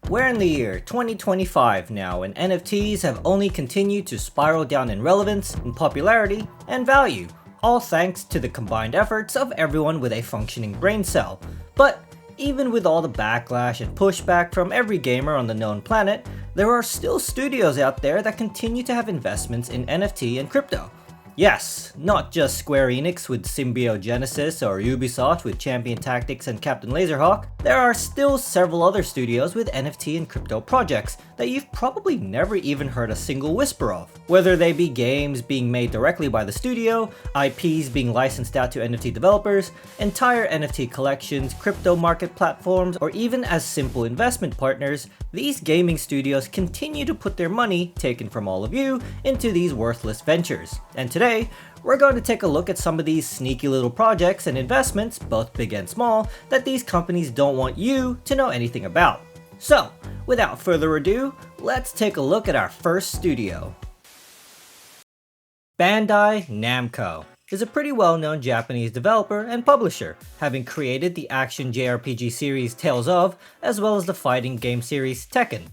We're in the year 2025 now, and NFTs have only continued to spiral down in relevance, in popularity, and value, all thanks to the combined efforts of everyone with a functioning brain cell. But even with all the backlash and pushback from every gamer on the known planet, there are still studios out there that continue to have investments in NFT and crypto. Yes, not just Square Enix with Symbiogenesis or Ubisoft with Champion Tactics and Captain Laserhawk, there are still several other studios with NFT and crypto projects that you've probably never even heard a single whisper of. Whether they be games being made directly by the studio, IPs being licensed out to NFT developers, entire NFT collections, crypto market platforms, or even as simple investment partners, these gaming studios continue to put their money, taken from all of you, into these worthless ventures. And today, we're going to take a look at some of these sneaky little projects and investments, both big and small, that these companies don't want you to know anything about. So, without further ado, let's take a look at our first studio. Bandai Namco is a pretty well-known Japanese developer and publisher, having created the action JRPG series Tales of, as well as the fighting game series Tekken.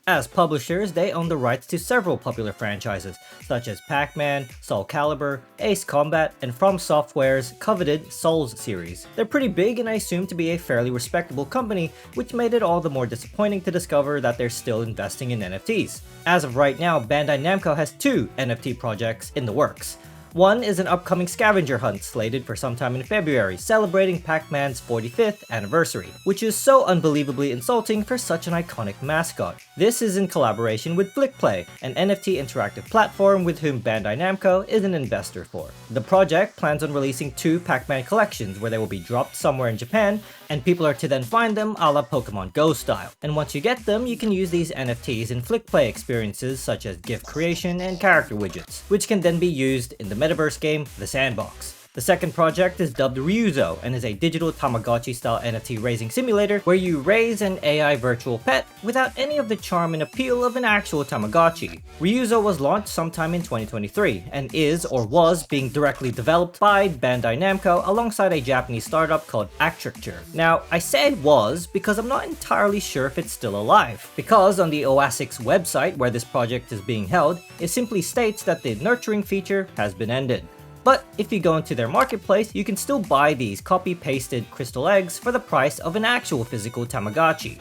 As publishers, they own the rights to several popular franchises, such as Pac-Man, Soul Calibur, Ace Combat, and From Software's coveted Souls series. They're pretty big and I assume to be a fairly respectable company, which made it all the more disappointing to discover that they're still investing in NFTs. As of right now, Bandai Namco has 2 NFT projects in the works. One is an upcoming scavenger hunt slated for sometime in February, celebrating Pac-Man's 45th anniversary, which is so unbelievably insulting for such an iconic mascot. This is in collaboration with FlickPlay, an NFT interactive platform with whom Bandai Namco is an investor for. The project plans on releasing 2 Pac-Man collections where they will be dropped somewhere in Japan, and people are to then find them a la Pokemon Go style. And once you get them, you can use these NFTs in FlickPlay experiences such as gift creation and character widgets, which can then be used in the metaverse game, The Sandbox. The second project is dubbed Ryuzo and is a digital Tamagotchi-style NFT raising simulator where you raise an AI virtual pet without any of the charm and appeal of an actual Tamagotchi. Ryuzo was launched sometime in 2023 and is or was being directly developed by Bandai Namco alongside a Japanese startup called Actricture. Now, I said was because I'm not entirely sure if it's still alive, because on the OASIC's website where this project is being held, it simply states that the nurturing feature has been ended. But if you go into their marketplace, you can still buy these copy-pasted crystal eggs for the price of an actual physical Tamagotchi.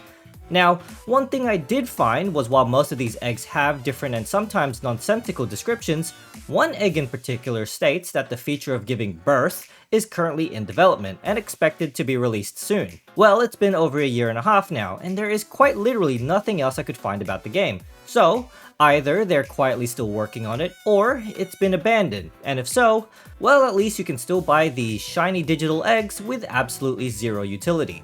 Now, one thing I did find was while most of these eggs have different and sometimes nonsensical descriptions, one egg in particular states that the feature of giving birth is currently in development and expected to be released soon. Well, it's been over a year and a half now, and there is quite literally nothing else I could find about the game. So, either they're quietly still working on it, or it's been abandoned, and if so, well, at least you can still buy these shiny digital eggs with absolutely zero utility.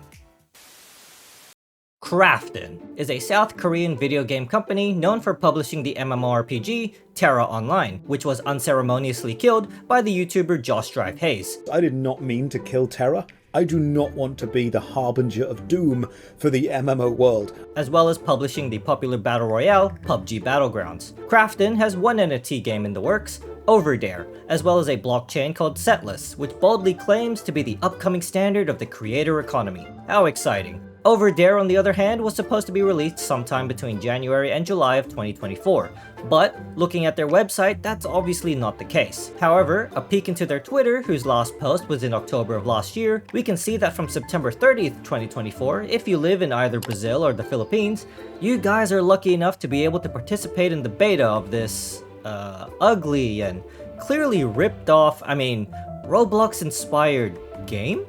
Krafton is a South Korean video game company known for publishing the MMORPG Terra Online, which was unceremoniously killed by the YouTuber Josh Drive Hayes. I did not mean to kill Terra. I do not want to be the harbinger of doom for the MMO world. As well as publishing the popular battle royale PUBG Battlegrounds. Krafton has one NFT game in the works, Overdare, as well as a blockchain called Setless, which boldly claims to be the upcoming standard of the creator economy. How exciting. Overdare, on the other hand, was supposed to be released sometime between January and July of 2024, but looking at their website, that's obviously not the case. However, a peek into their Twitter, whose last post was in October of last year, we can see that from September 30th, 2024, if you live in either Brazil or the Philippines, you guys are lucky enough to be able to participate in the beta of this, ugly and clearly ripped off, Roblox-inspired game?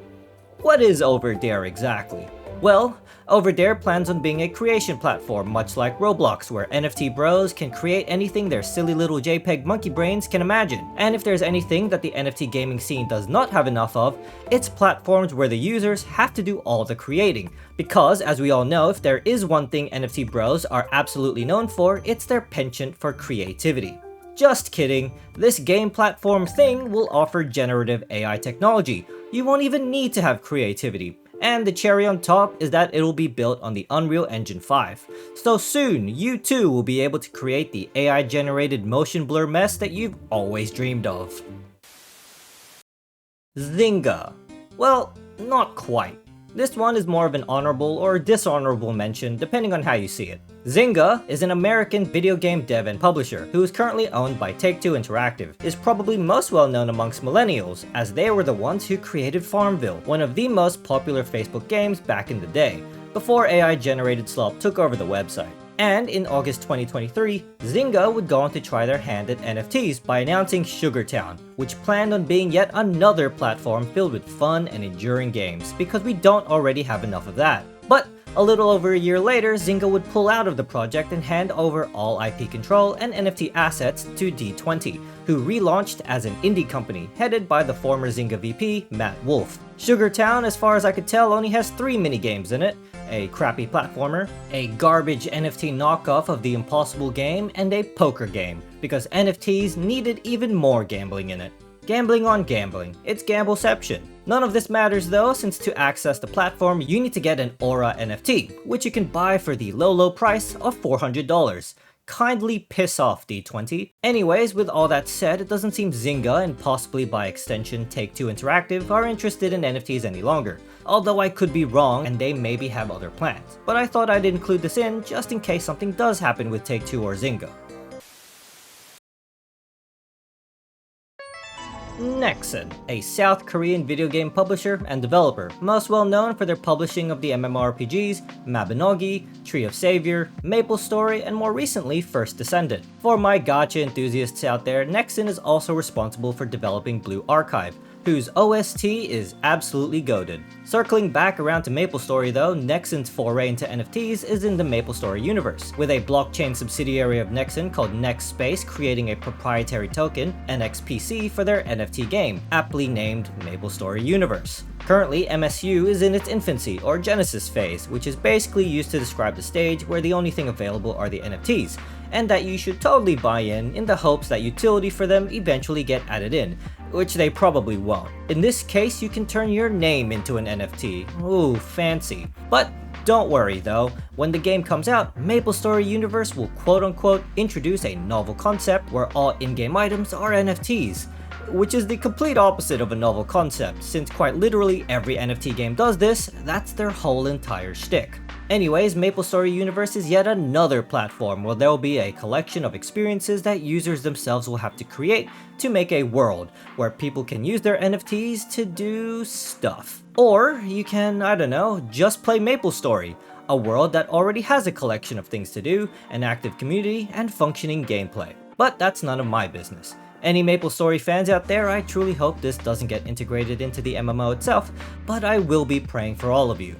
What is Overdare exactly? Well, Overdare plans on being a creation platform much like Roblox, where NFT bros can create anything their silly little JPEG monkey brains can imagine. And if there's anything that the NFT gaming scene does not have enough of, it's platforms where the users have to do all the creating. Because, as we all know, if there is one thing NFT bros are absolutely known for, it's their penchant for creativity. Just kidding, this game platform thing will offer generative AI technology. You won't even need to have creativity. And the cherry on top is that it'll be built on the Unreal Engine 5. So soon, you too will be able to create the AI-generated motion blur mess that you've always dreamed of. Zynga. Well, not quite. This one is more of an honorable or dishonorable mention depending on how you see it. Zynga is an American video game dev and publisher who is currently owned by Take-Two Interactive, is probably most well known amongst millennials as they were the ones who created Farmville, one of the most popular Facebook games back in the day, before AI-generated slop took over the website. And in August 2023, Zynga would go on to try their hand at NFTs by announcing Sugartown, which planned on being yet another platform filled with fun and enduring games, because we don't already have enough of that. But a little over a year later, Zynga would pull out of the project and hand over all IP control and NFT assets to D20, who relaunched as an indie company headed by the former Zynga VP, Matt Wolf. Sugartown, as far as I could tell, only has 3 minigames in it: a crappy platformer, a garbage NFT knockoff of the Impossible game, and a poker game, because NFTs needed even more gambling in it. Gambling on gambling, it's gambleception. None of this matters though, since to access the platform you need to get an Aura NFT, which you can buy for the low price of $400. Kindly piss off, D20. Anyways, with all that said, it doesn't seem Zynga, and possibly by extension Take-Two Interactive, are interested in NFTs any longer. Although I could be wrong and they maybe have other plans. But I thought I'd include this in just in case something does happen with Take-Two or Zynga. Nexon, a South Korean video game publisher and developer, most well known for their publishing of the MMORPGs Mabinogi, Tree of Savior, Maple Story, and more recently First Descendant. For my gacha enthusiasts out there, Nexon is also responsible for developing Blue Archive, whose OST is absolutely goated. Circling back around to MapleStory though, Nexon's foray into NFTs is in the MapleStory universe, with a blockchain subsidiary of Nexon called NextSpace creating a proprietary token, NXPC, for their NFT game, aptly named MapleStory Universe. Currently, MSU is in its infancy or genesis phase, which is basically used to describe the stage where the only thing available are the NFTs, and that you should totally buy in the hopes that utility for them eventually get added in, which they probably won't. In this case, you can turn your name into an NFT. Ooh, fancy. But don't worry though, when the game comes out, MapleStory Universe will quote-unquote introduce a novel concept where all in-game items are NFTs. Which is the complete opposite of a novel concept, since quite literally every NFT game does this. That's their whole entire shtick. Anyways, MapleStory Universe is yet another platform where there will be a collection of experiences that users themselves will have to create to make a world where people can use their NFTs to do stuff. Or you can, I don't know, just play MapleStory, a world that already has a collection of things to do, an active community, and functioning gameplay. But that's none of my business. Any MapleStory fans out there, I truly hope this doesn't get integrated into the MMO itself, but I will be praying for all of you.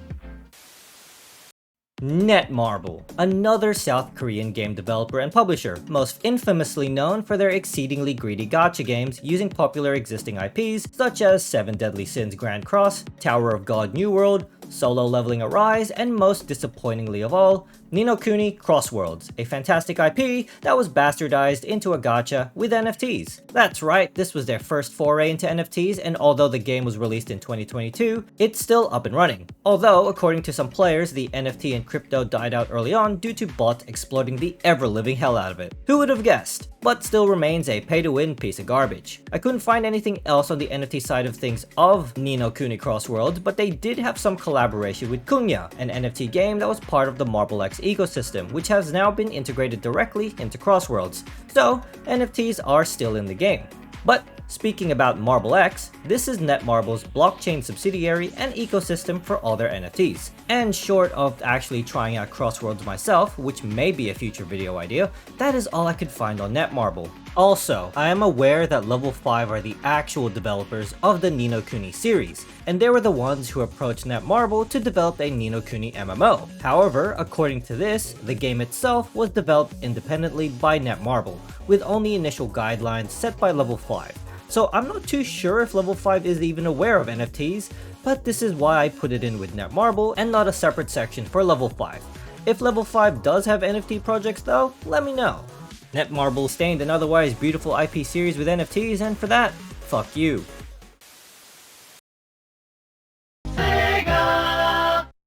Netmarble, another South Korean game developer and publisher, most infamously known for their exceedingly greedy gacha games using popular existing IPs such as 7 Deadly Sins Grand Cross, Tower of God New World, Solo Leveling Arise, and most disappointingly of all, Ni no Kuni Crossworlds, a fantastic IP that was bastardized into a gacha with NFTs. That's right, this was their first foray into NFTs, and although the game was released in 2022, it's still up and running. Although, according to some players, the NFT and crypto died out early on due to bots exploiting the ever-living hell out of it. Who would have guessed? But still remains a pay-to-win piece of garbage. I couldn't find anything else on the NFT side of things of Ni no Kuni Crossworlds, but they did have some collaboration with Kunya, an NFT game that was part of the Marble X ecosystem, which has now been integrated directly into Crossworlds. So, NFTs are still in the game. But speaking about Marble X, this is Netmarble's blockchain subsidiary and ecosystem for all their NFTs. And short of actually trying out Crossworlds myself, which may be a future video idea, that is all I could find on Netmarble. Also, I am aware that Level 5 are the actual developers of the Ni no Kuni series, and they were the ones who approached Netmarble to develop a Ni no Kuni MMO. However, according to this, the game itself was developed independently by Netmarble, with only initial guidelines set by Level 5. So I'm not too sure if Level 5 is even aware of NFTs, but this is why I put it in with Netmarble and not a separate section for Level 5. If Level 5 does have NFT projects though, let me know. Netmarble stained an otherwise beautiful IP series with NFTs, and for that, fuck you.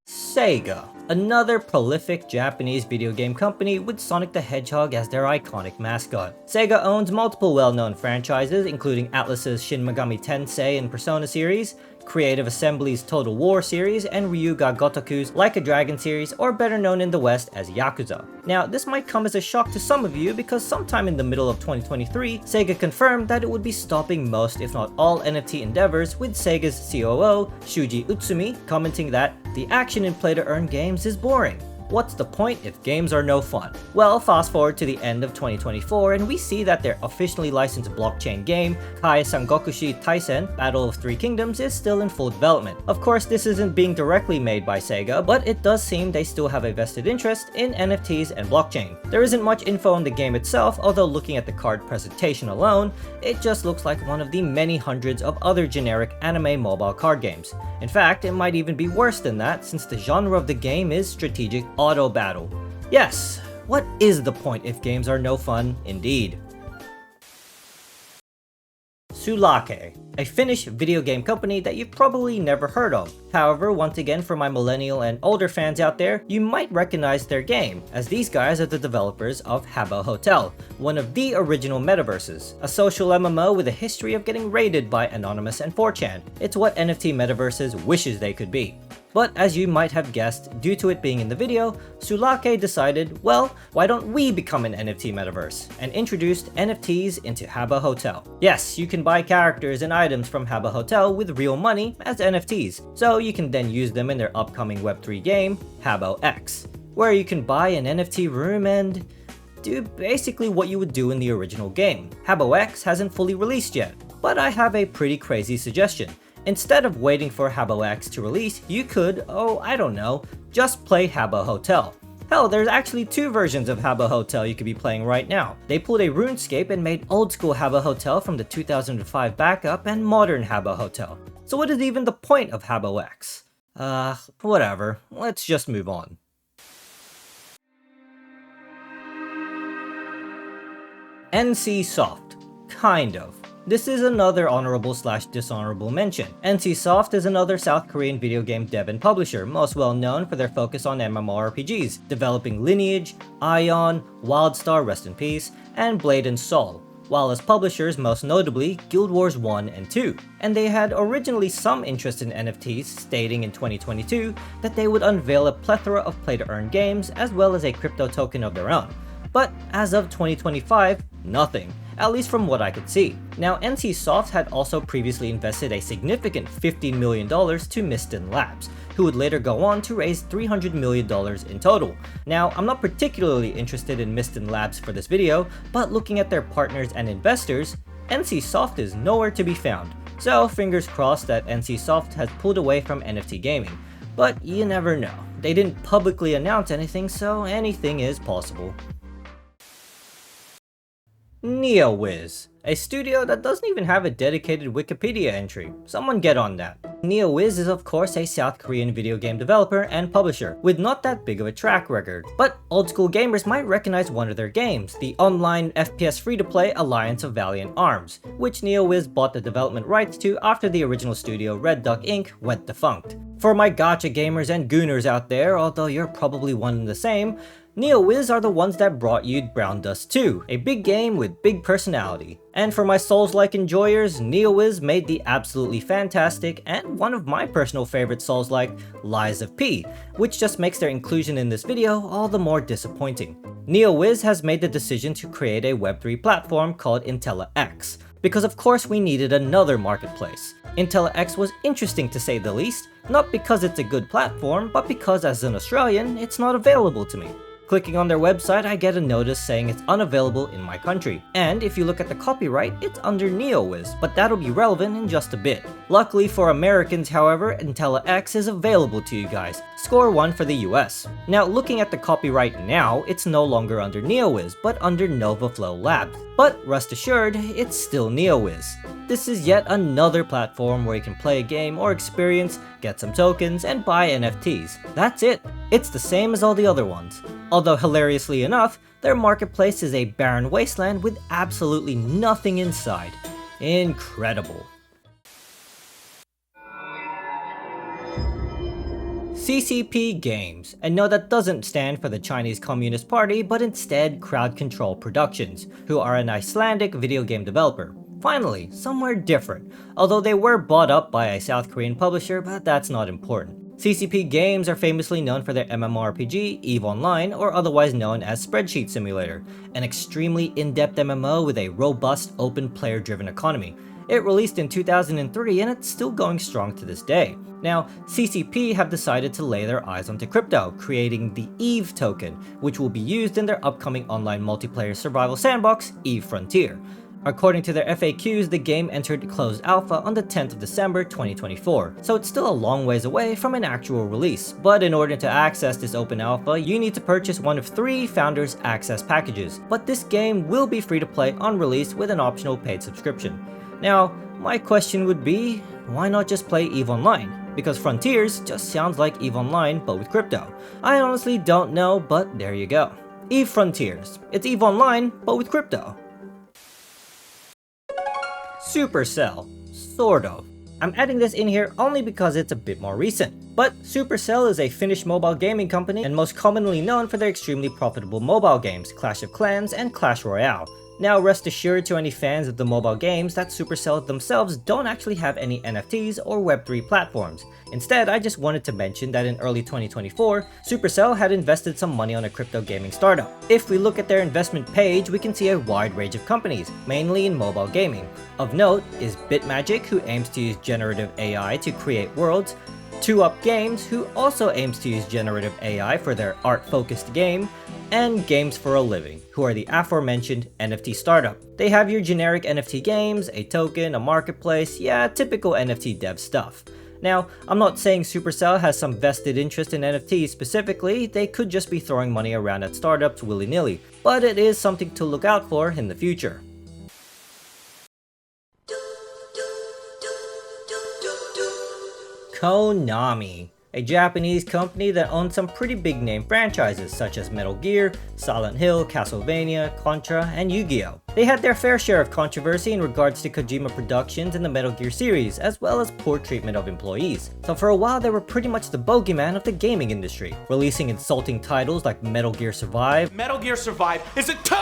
Sega, another prolific Japanese video game company with Sonic the Hedgehog as their iconic mascot. Sega owns multiple well-known franchises, including Atlus's Shin Megami Tensei and Persona series, Creative Assembly's Total War series, and Ryuga Gotoku's Like a Dragon series, or better known in the West as Yakuza. Now, this might come as a shock to some of you because sometime in the middle of 2023, Sega confirmed that it would be stopping most if not all NFT endeavors, with Sega's COO, Shuji Utsumi, commenting that the action in play-to-earn games is boring. What's the point if games are no fun? Well, fast forward to the end of 2024 and we see that their officially licensed blockchain game, Kai Sangokushi Taisen Battle of Three Kingdoms, is still in full development. Of course, this isn't being directly made by Sega, but it does seem they still have a vested interest in NFTs and blockchain. There isn't much info on the game itself, although looking at the card presentation alone, it just looks like one of the many hundreds of other generic anime mobile card games. In fact, it might even be worse than that since the genre of the game is strategic auto battle. Yes, what is the point if games are no fun indeed? Sulake, a Finnish video game company that you've probably never heard of. However, once again for my millennial and older fans out there, you might recognize their game, as these guys are the developers of Habbo Hotel, one of the original metaverses, a social MMO with a history of getting raided by Anonymous and 4chan. It's what NFT metaverses wishes they could be. But as you might have guessed, due to it being in the video, Sulake decided, well, why don't we become an NFT metaverse, and introduced NFTs into Habbo Hotel. Yes, you can buy characters and items from Habbo Hotel with real money as NFTs, so you can then use them in their upcoming Web3 game, Habbo X, where you can buy an NFT room and do basically what you would do in the original game. Habbo X hasn't fully released yet, but I have a pretty crazy suggestion. Instead of waiting for Habbo X to release, you could, I don't know, just play Habbo Hotel. Hell, there's actually two versions of Habbo Hotel you could be playing right now. They pulled a Runescape and made old school Habbo Hotel from the 2005 backup and modern Habbo Hotel. So what is even the point of Habbo X? Whatever, let's just move on. NC Soft, kind of. This is another honorable/dishonorable mention. NC Soft is another South Korean video game dev and publisher, most well known for their focus on MMORPGs, developing Lineage, Ion, Wildstar Rest in Peace, and Blade and Soul, while as publishers most notably Guild Wars 1 and 2. And they had originally some interest in NFTs, stating in 2022 that they would unveil a plethora of play-to-earn games as well as a crypto token of their own. But as of 2025, nothing. At least from what I could see. Now, NC Soft had also previously invested a significant $15 million to Miston Labs, who would later go on to raise $300 million in total. Now, I'm not particularly interested in Miston Labs for this video, but looking at their partners and investors, NC Soft is nowhere to be found. So, fingers crossed that NC Soft has pulled away from NFT gaming. But you never know. They didn't publicly announce anything, so anything is possible. Neowiz, a studio that doesn't even have a dedicated Wikipedia entry. Someone get on that. Neowiz is of course a South Korean video game developer and publisher, with not that big of a track record. But old school gamers might recognize one of their games, the online FPS free-to-play Alliance of Valiant Arms, which Neowiz bought the development rights to after the original studio Red Duck Inc. went defunct. For my gacha gamers and gooners out there, although you're probably one and the same, Neowiz are the ones that brought you Brown Dust 2, a big game with big personality. And for my Souls-like enjoyers, Neowiz made the absolutely fantastic and one of my personal favorite Souls-like Lies of P, which just makes their inclusion in this video all the more disappointing. Neowiz has made the decision to create a Web3 platform called IntellaX, because of course we needed another marketplace. IntellaX was interesting to say the least, not because it's a good platform, but because as an Australian, it's not available to me. Clicking on their website, I get a notice saying it's unavailable in my country. And if you look at the copyright, it's under Neowiz, but that'll be relevant in just a bit. Luckily for Americans, however, IntellaX is available to you guys. Score 1 for the US. Now, looking at the copyright now, it's no longer under Neowiz, but under NovaFlow Labs. But rest assured, it's still Neowiz. This is yet another platform where you can play a game or experience, get some tokens, and buy NFTs. That's it. It's the same as all the other ones. Although hilariously enough, their marketplace is a barren wasteland with absolutely nothing inside. Incredible. CCP Games, and no, that doesn't stand for the Chinese Communist Party, but instead Crowd Control Productions, who are an Icelandic video game developer. Finally, somewhere different, although they were bought up by a South Korean publisher, but that's not important. CCP Games are famously known for their MMORPG, EVE Online, or otherwise known as Spreadsheet Simulator, an extremely in-depth MMO with a robust, open player-driven economy. It released in 2003 and it's still going strong to this day. Now, CCP have decided to lay their eyes onto crypto, creating the EVE token, which will be used in their upcoming online multiplayer survival sandbox, EVE Frontier. According to their FAQs, the game entered closed alpha on the 10th of December 2024, so it's still a long ways away from an actual release. But in order to access this open alpha, you need to purchase one of 3 Founders Access packages. But this game will be free to play on release with an optional paid subscription. Now, my question would be, why not just play EVE Online? Because Frontiers just sounds like EVE Online but with crypto. I honestly don't know, but there you go. EVE Frontiers. It's EVE Online but with crypto. Supercell. Sort of. I'm adding this in here only because it's a bit more recent. But Supercell is a Finnish mobile gaming company and most commonly known for their extremely profitable mobile games, Clash of Clans and Clash Royale. Now rest assured to any fans of the mobile games that Supercell themselves don't actually have any NFTs or Web3 platforms. Instead, I just wanted to mention that in early 2024, Supercell had invested some money on a crypto gaming startup. If we look at their investment page, we can see a wide range of companies, mainly in mobile gaming. Of note is Bitmagic, who aims to use generative AI to create worlds, 2Up Games, who also aims to use generative AI for their art-focused game, and Games for a Living, who are the aforementioned NFT startup. They have your generic NFT games, a token, a marketplace, yeah, typical NFT dev stuff. Now, I'm not saying Supercell has some vested interest in NFTs specifically, they could just be throwing money around at startups willy-nilly, but it is something to look out for in the future. Konami, a Japanese company that owns some pretty big name franchises such as Metal Gear, Silent Hill, Castlevania, Contra, and Yu-Gi-Oh! They had their fair share of controversy in regards to Kojima Productions in the Metal Gear series, as well as poor treatment of employees. So for a while they were pretty much the bogeyman of the gaming industry, releasing insulting titles like Metal Gear Survive. Metal Gear Survive is a 2!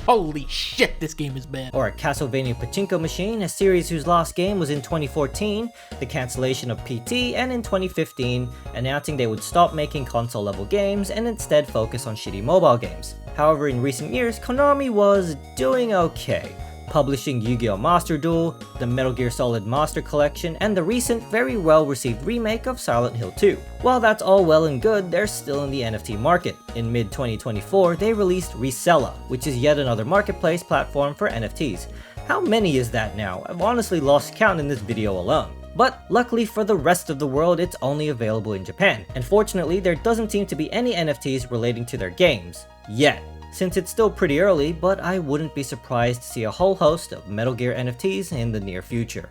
Holy shit, this game is bad. Or a Castlevania Pachinko Machine, a series whose last game was in 2014, the cancellation of PT, and in 2015, announcing they would stop making console-level games and instead focus on shitty mobile games. However, in recent years, Konami was doing okay, publishing Yu-Gi-Oh! Master Duel, the Metal Gear Solid Master Collection, and the recent very well-received remake of Silent Hill 2. While that's all well and good, they're still in the NFT market. In mid-2024, they released Resella, which is yet another marketplace platform for NFTs. How many is that now? I've honestly lost count in this video alone. But luckily for the rest of the world, it's only available in Japan. And fortunately, there doesn't seem to be any NFTs relating to their games. Yet. Since it's still pretty early, but I wouldn't be surprised to see a whole host of Metal Gear NFTs in the near future.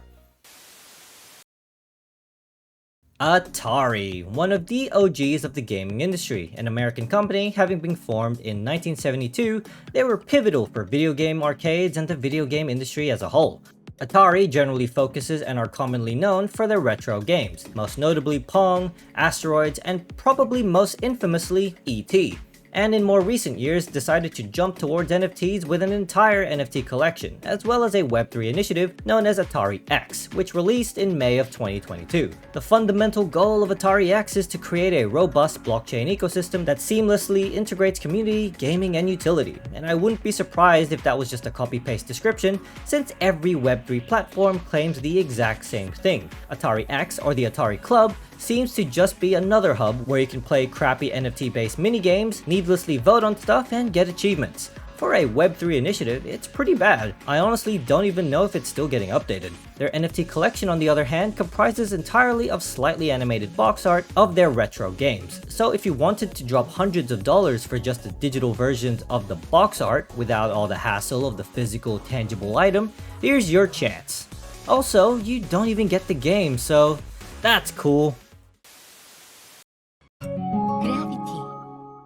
Atari, one of the OGs of the gaming industry, an American company having been formed in 1972, they were pivotal for video game arcades and the video game industry as a whole. Atari generally focuses and are commonly known for their retro games, most notably Pong, Asteroids, and probably most infamously E.T., and in more recent years decided to jump towards NFTs with an entire NFT collection, as well as a Web3 initiative known as Atari X, which released in May of 2022. The fundamental goal of Atari X is to create a robust blockchain ecosystem that seamlessly integrates community, gaming, and utility, and I wouldn't be surprised if that was just a copy-paste description, since every Web3 platform claims the exact same thing. Atari X, or the Atari Club, seems to just be another hub where you can play crappy NFT-based minigames, needlessly vote on stuff, and get achievements. For a Web3 initiative, it's pretty bad. I honestly don't even know if it's still getting updated. Their NFT collection, on the other hand, comprises entirely of slightly animated box art of their retro games. So if you wanted to drop hundreds of dollars for just the digital versions of the box art without all the hassle of the physical, tangible item, here's your chance. Also, you don't even get the game, so that's cool.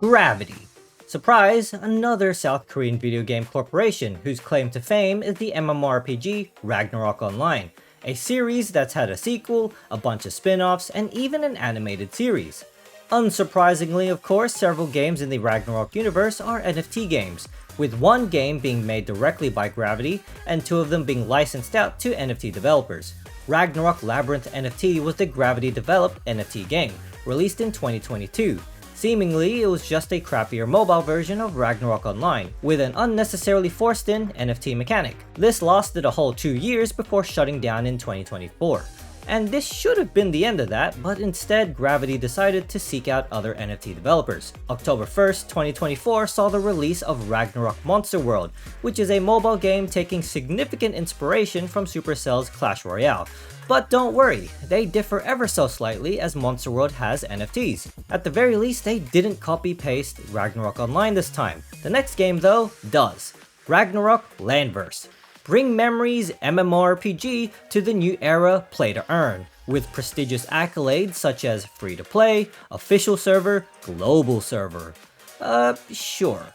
Gravity. Surprise, another South Korean video game corporation whose claim to fame is the MMORPG Ragnarok Online, a series that's had a sequel, a bunch of spin-offs, and even an animated series. Unsurprisingly, of course, several games in the Ragnarok universe are NFT games, with one game being made directly by Gravity and two of them being licensed out to NFT developers. Ragnarok Labyrinth NFT was the Gravity-developed NFT game, released in 2022. Seemingly, it was just a crappier mobile version of Ragnarok Online, with an unnecessarily forced-in NFT mechanic. This lasted a whole 2 years before shutting down in 2024. And this should have been the end of that, but instead Gravity decided to seek out other NFT developers. October 1st, 2024 saw the release of Ragnarok Monster World, which is a mobile game taking significant inspiration from Supercell's Clash Royale. But don't worry, they differ ever so slightly as Monster World has NFTs. At the very least, they didn't copy-paste Ragnarok Online this time. The next game though, does. Ragnarok Landverse. Bring memories MMORPG to the new era play to earn, with prestigious accolades such as free to play, official server, global server. Sure.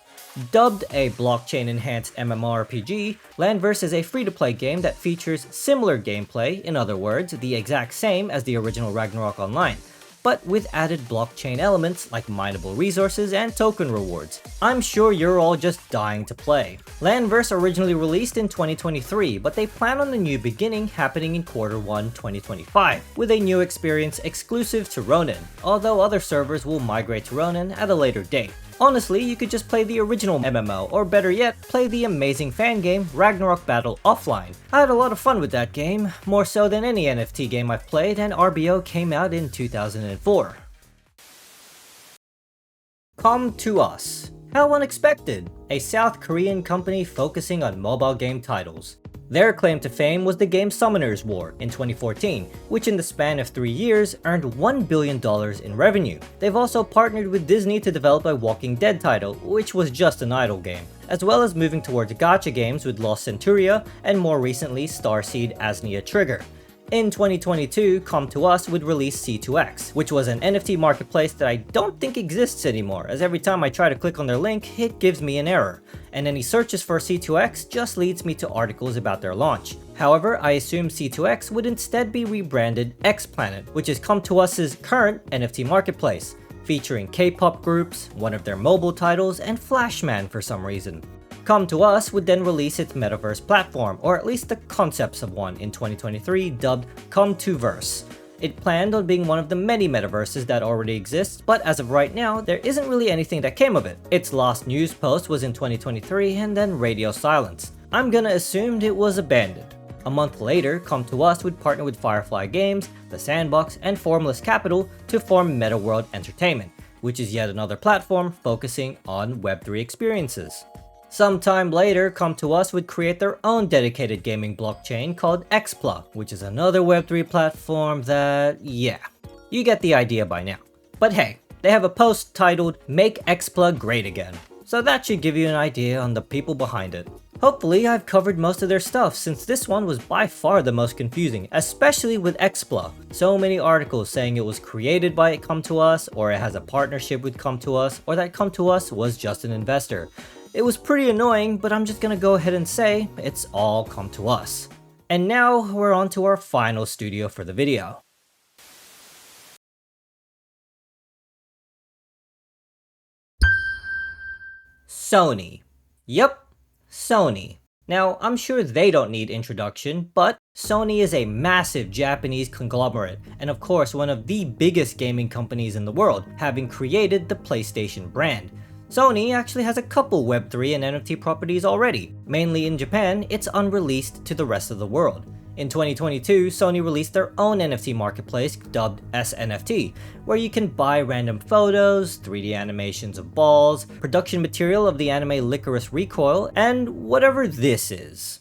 Dubbed a blockchain-enhanced MMORPG, Landverse is a free-to-play game that features similar gameplay, in other words, the exact same as the original Ragnarok Online, but with added blockchain elements like mineable resources and token rewards. I'm sure you're all just dying to play. Landverse originally released in 2023, but they plan on a new beginning happening in Q1 2025, with a new experience exclusive to Ronin, although other servers will migrate to Ronin at a later date. Honestly, you could just play the original MMO, or better yet, play the amazing fan game Ragnarok Battle offline. I had a lot of fun with that game, more so than any NFT game I've played, and RBO came out in 2004. Come to Us. How unexpected! A South Korean company focusing on mobile game titles. Their claim to fame was the game Summoner's War in 2014, which in the span of 3 years earned $1 billion in revenue. They've also partnered with Disney to develop a Walking Dead title, which was just an idle game, as well as moving towards gacha games with Lost Centuria and more recently Starseed Asnia Trigger. In 2022, Come to Us would release C2X, which was an NFT marketplace that I don't think exists anymore, as every time I try to click on their link, it gives me an error, and any searches for C2X just leads me to articles about their launch. However, I assume C2X would instead be rebranded X-Planet, which is Come to Us's current NFT marketplace, featuring K-pop groups, one of their mobile titles, and Flashman for some reason. Come to Us would then release its metaverse platform, or at least the concepts of one, in 2023, dubbed Come to Verse. It planned on being one of the many metaverses that already exist, but as of right now, there isn't really anything that came of it. Its last news post was in 2023 and then radio silence. I'm gonna assume it was abandoned. A month later, Come to Us would partner with Firefly Games, The Sandbox, and Formless Capital to form Meta World Entertainment, which is yet another platform focusing on Web3 experiences. Sometime later, Come to Us would create their own dedicated gaming blockchain called Xpla, which is another Web3 platform that, yeah, you get the idea by now. But hey, they have a post titled Make Xpla Great Again, so that should give you an idea on the people behind it. Hopefully I've covered most of their stuff, since this one was by far the most confusing, especially with Xpla. So many articles saying it was created by Come to Us, or it has a partnership with Come to Us, or that Come to Us was just an investor. It was pretty annoying, but I'm just gonna go ahead and say it's all Come to Us. And now we're on to our final studio for the video. Sony. Yup, Sony. Now, I'm sure they don't need introduction, but Sony is a massive Japanese conglomerate, and of course one of the biggest gaming companies in the world, having created the PlayStation brand. Sony actually has a couple Web3 and NFT properties already. Mainly in Japan, it's unreleased to the rest of the world. In 2022, Sony released their own NFT marketplace dubbed SNFT, where you can buy random photos, 3D animations of balls, production material of the anime Licorice Recoil, and whatever this is.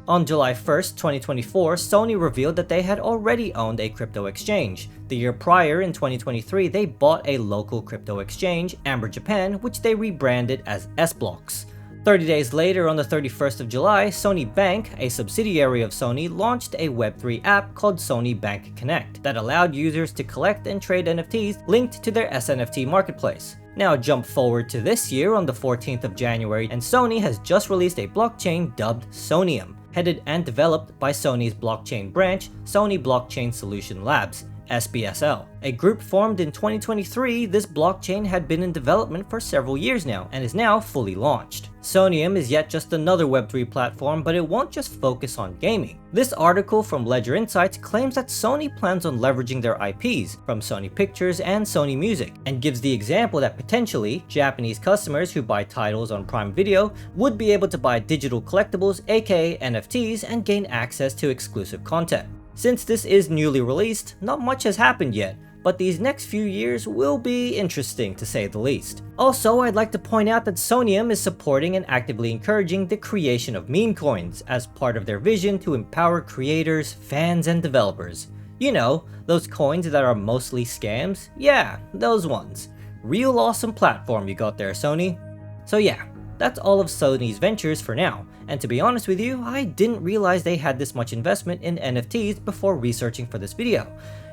On July 1st, 2024, Sony revealed that they had already owned a crypto exchange. The year prior, in 2023, they bought a local crypto exchange, Amber Japan, which they rebranded as S-Blocks. 30 days later, on the 31st of July, Sony Bank, a subsidiary of Sony, launched a Web3 app called Sony Bank Connect that allowed users to collect and trade NFTs linked to their SNFT marketplace. Now jump forward to this year on the 14th of January, and Sony has just released a blockchain dubbed Sonium. headed and developed by Sony's blockchain branch, Sony Blockchain Solution Labs, SBSL. A group formed in 2023, this blockchain had been in development for several years now and is now fully launched. Sonium is yet just another Web3 platform, but it won't just focus on gaming. This article from Ledger Insights claims that Sony plans on leveraging their IPs from Sony Pictures and Sony Music, and gives the example that potentially Japanese customers who buy titles on Prime Video would be able to buy digital collectibles, aka NFTs, and gain access to exclusive content. Since this is newly released, not much has happened yet, but these next few years will be interesting to say the least. Also, I'd like to point out that Sonium is supporting and actively encouraging the creation of meme coins as part of their vision to empower creators, fans, and developers. You know, those coins that are mostly scams? Yeah, those ones. Real awesome platform you got there, Sony. So yeah, that's all of Sony's ventures for now, and to be honest with you, I didn't realize they had this much investment in NFTs before researching for this video.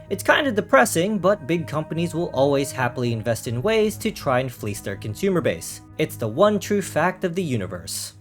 It's kinda depressing, but big companies will always happily invest in ways to try and fleece their consumer base. It's the one true fact of the universe.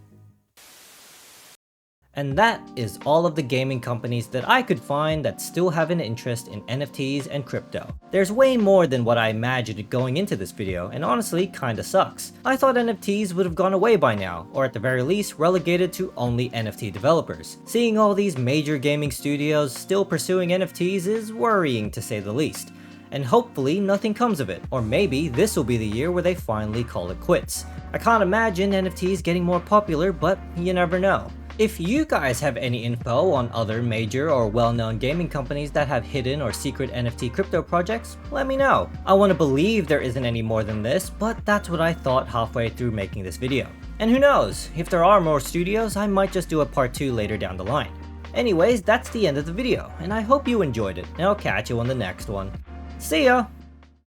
And that is all of the gaming companies that I could find that still have an interest in NFTs and crypto. There's way more than what I imagined going into this video, and honestly kinda sucks. I thought NFTs would have gone away by now, or at the very least relegated to only NFT developers. Seeing all these major gaming studios still pursuing NFTs is worrying to say the least. And hopefully nothing comes of it, or maybe this will be the year where they finally call it quits. I can't imagine NFTs getting more popular, but you never know. If you guys have any info on other major or well-known gaming companies that have hidden or secret NFT crypto projects, let me know. I want to believe there isn't any more than this, but that's what I thought halfway through making this video. And who knows, if there are more studios, I might just do a part 2 later down the line. Anyways, that's the end of the video, and I hope you enjoyed it, and I'll catch you on the next one. See ya!